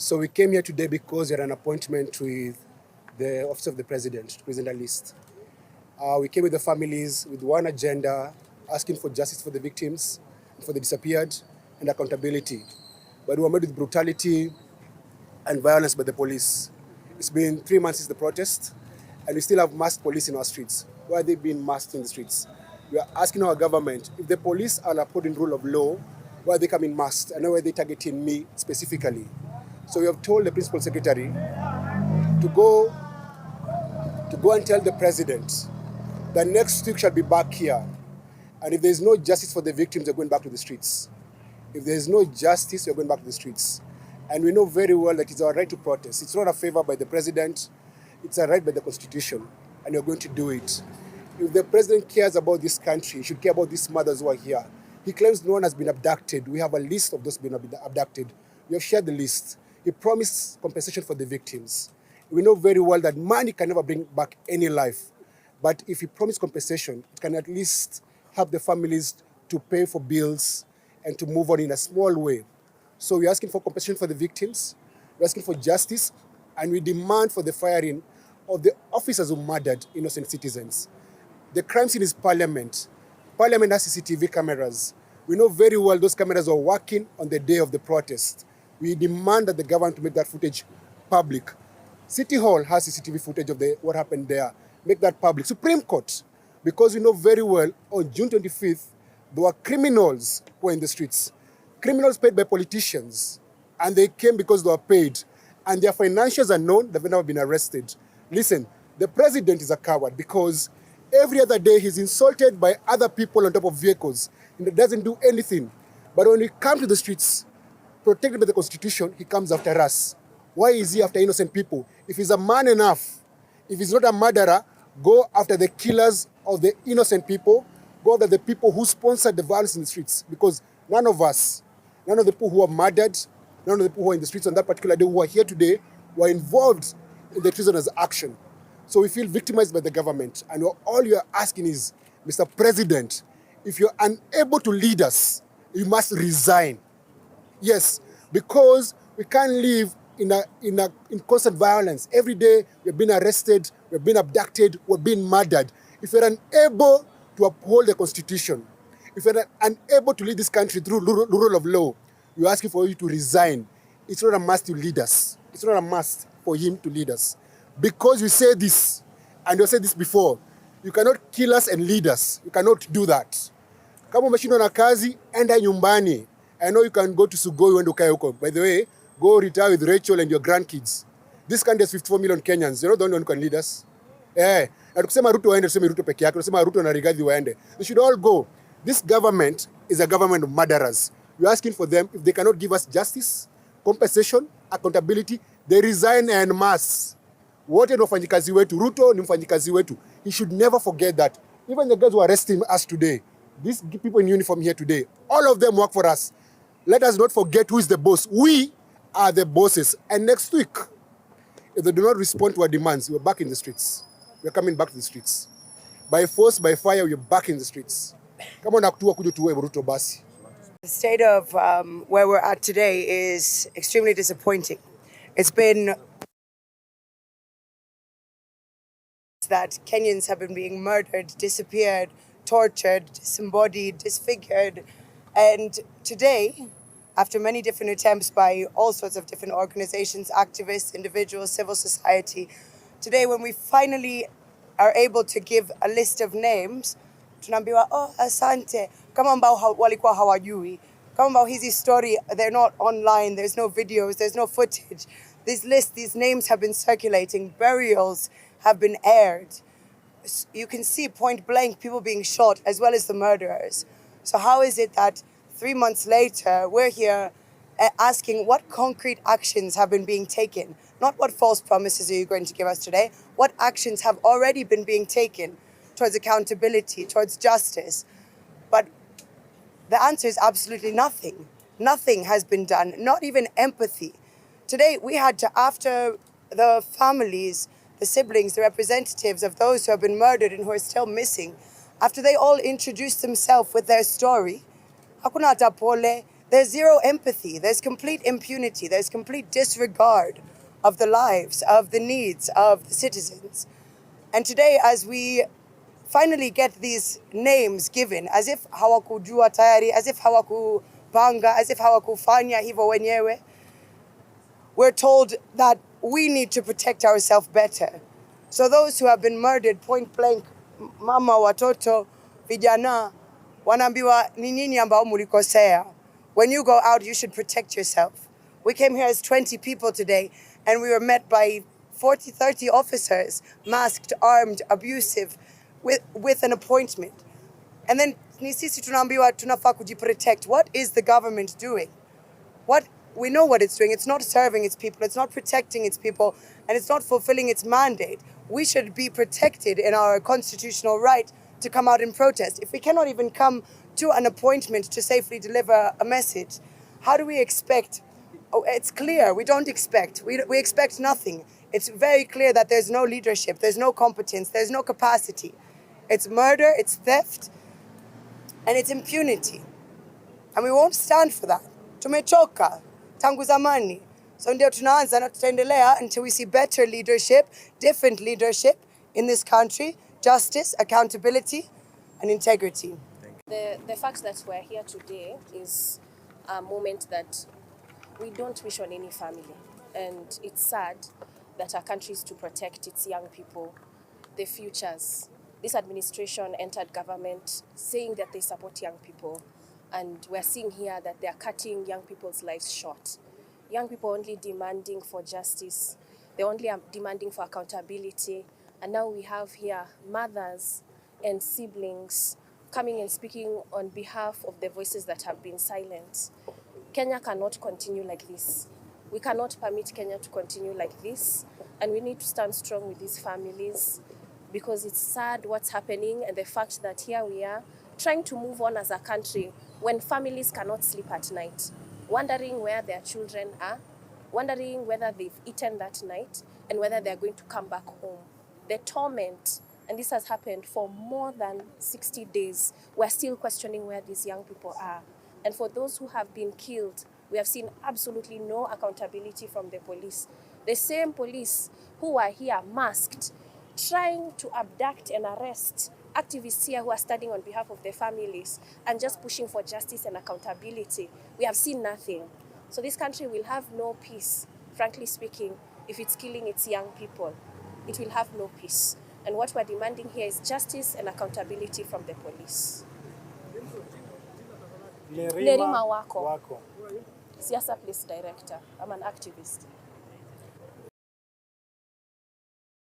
So we came here today because we had an appointment with the Office of the President to present a list. We came with the families with one agenda, asking for justice for the victims, for the disappeared, and accountability. But we were met with brutality and violence by the police. It's been 3 months since the protest, and we still have masked police in our streets. Why are they being masked in the streets? We are asking our government, if the police are upholding rule of law, why are they coming masked? And why are they targeting me specifically? So we have told the principal secretary to go and tell the president that next week shall be back here. And if there is no justice for the victims, they're going back to the streets. If there is no justice, we're going back to the streets. And we know very well that it's our right to protest. It's not a favor by the president. It's a right by the Constitution. And we're going to do it. If the president cares about this country, he should care about these mothers who are here. He claims no one has been abducted. We have a list of those being abducted. We have shared the list. He promised compensation for the victims. We know very well that money can never bring back any life. But if he promised compensation, it can at least help the families to pay for bills and to move on in a small way. So we're asking for compensation for the victims, we're asking for justice, and we demand for the firing of the officers who murdered innocent citizens. The crime scene is Parliament. Parliament has CCTV cameras. We know very well those cameras were working on the day of the protest. We demand that the government to make that footage public. City Hall has CCTV footage of what happened there. Make that public. Supreme Court, because we know very well, on June 25th, there were criminals who were in the streets. Criminals paid by politicians, and they came because they were paid. And their financials are known, they've never been arrested. Listen, the president is a coward because every other day he's insulted by other people on top of vehicles, and he doesn't do anything. But when we come to the streets, protected by the Constitution, he comes after us. Why is he after innocent people? If he's a man enough, if he's not a murderer, go after the killers of the innocent people, go after the people who sponsored the violence in the streets. Because none of us, none of the people who are murdered, none of the people who are in the streets on that particular day who are here today were involved in the treasonous action. So we feel victimized by the government. And all you're asking is, Mr. President, if you're unable to lead us, you must resign. Yes, because we can't live in constant violence. Every day we're being arrested, we're being abducted, we're being murdered. If you're unable to uphold the Constitution, if you're unable to lead this country through rule of law, we're asking for you to resign. It's not a must to lead us. It's not a must for him to lead us. Because you say this, and you said this before, you cannot kill us and lead us. You cannot do that. Kama umeshindwa na kazi, enda nyumbani. I know you can go to Sugoi when ukae huko. By the way, go retire with Rachel and your grandkids. This country has 54 million Kenyans. You're not the only one who can lead us. Na tukisema Ruto waende, tuseme Ruto peke yake. Tukisema Ruto na Rigathi waende. They should all go. This government is a government of murderers. We're asking for them, if they cannot give us justice, compensation, accountability, they resign en masse. Wote ni wafanyikazi wetu. Ruto ni mfanyikazi wetu. He should never forget that. Even the guys who are arresting us today, these people in uniform here today, all of them work for us. Let us not forget who is the boss. We are the bosses. And next week, if they do not respond to our demands, we're back in the streets. We're coming back to the streets. By force, by fire, we're back in the streets. Come on, Ruto basi. The state of where we're at today is extremely disappointing. It's been that Kenyans have been being murdered, disappeared, tortured, disembodied, disfigured. And today, after many different attempts by all sorts of different organizations, activists, individuals, civil society, today when we finally are able to give a list of names, tunaambiwa, oh, asante, kama ambao walikuwa hawajui, kama ambao hizi story, they're not online, there's no videos, there's no footage. This list, these names have been circulating, burials have been aired. You can see point blank people being shot as well as the murderers. So how is it that 3 months later, we're here asking what concrete actions have been being taken? Not what false promises are you going to give us today? What actions have already been being taken towards accountability, towards justice? But the answer is absolutely nothing. Nothing has been done, not even empathy. Today, we had to, after the families, the siblings, the representatives of those who have been murdered and who are still missing, after they all introduced themselves with their story, hakuna hata pole. there's zero empathy, there's complete impunity, there's complete disregard of the lives, of the needs of the citizens. And today, as we finally get these names given, as if hawakujua tayari, as if hawakupanga, as if hawakufanya hivyo wenyewe, we're told that we need to protect ourselves better. So those who have been murdered point blank, mama, watoto, vijana, wanaambiwa ni nyinyi ambao mulikosea. When you go out, you should protect yourself. We came here as 20 people today, and we were met by 40, 30 officers, masked, armed, abusive, with an appointment. And then ni sisi tunaambiwa tunafaa kujiprotect. What is the government doing? We know what it's doing. It's not serving its people. It's not protecting its people. And it's not fulfilling its mandate. We should be protected in our constitutional right to come out and protest. If we cannot even come to an appointment to safely deliver a message, how do we expect? Oh, it's clear. We don't expect. We expect nothing. It's very clear that there's no leadership. There's no competence. There's no capacity. It's murder. It's theft. And it's impunity. And we won't stand for that. Tumechoka. Tangu zamani. So ndio tunaanza na tutaendelea until we see better leadership, different leadership in this country, justice, accountability, and integrity. The fact that we're here today is a moment that we don't wish on any family. And it's sad that our country is to protect its young people, their futures. This administration entered government saying that they support young people. And we're seeing here that they're cutting young people's lives short. Young people only demanding for justice. They're only demanding for accountability. And now we have here mothers and siblings coming and speaking on behalf of the voices that have been silent. Kenya cannot continue like this. We cannot permit Kenya to continue like this. And we need to stand strong with these families because it's sad what's happening and the fact that here we are trying to move on as a country when families cannot sleep at night, wondering where their children are, wondering whether they've eaten that night and whether they're going to come back home. The torment, and this has happened for more than 60 days, we're still questioning where these young people are. And for those who have been killed, we have seen absolutely no accountability from the police. The same police who are here masked, trying to abduct and arrest activists here who are standing on behalf of their families and just pushing for justice and accountability. We have seen nothing. So this country will have no peace, frankly speaking, if it's killing its young people. It will have no peace. And what we're demanding here is justice and accountability from the police. Nerima Wako. Siasa Police Director. I'm an activist.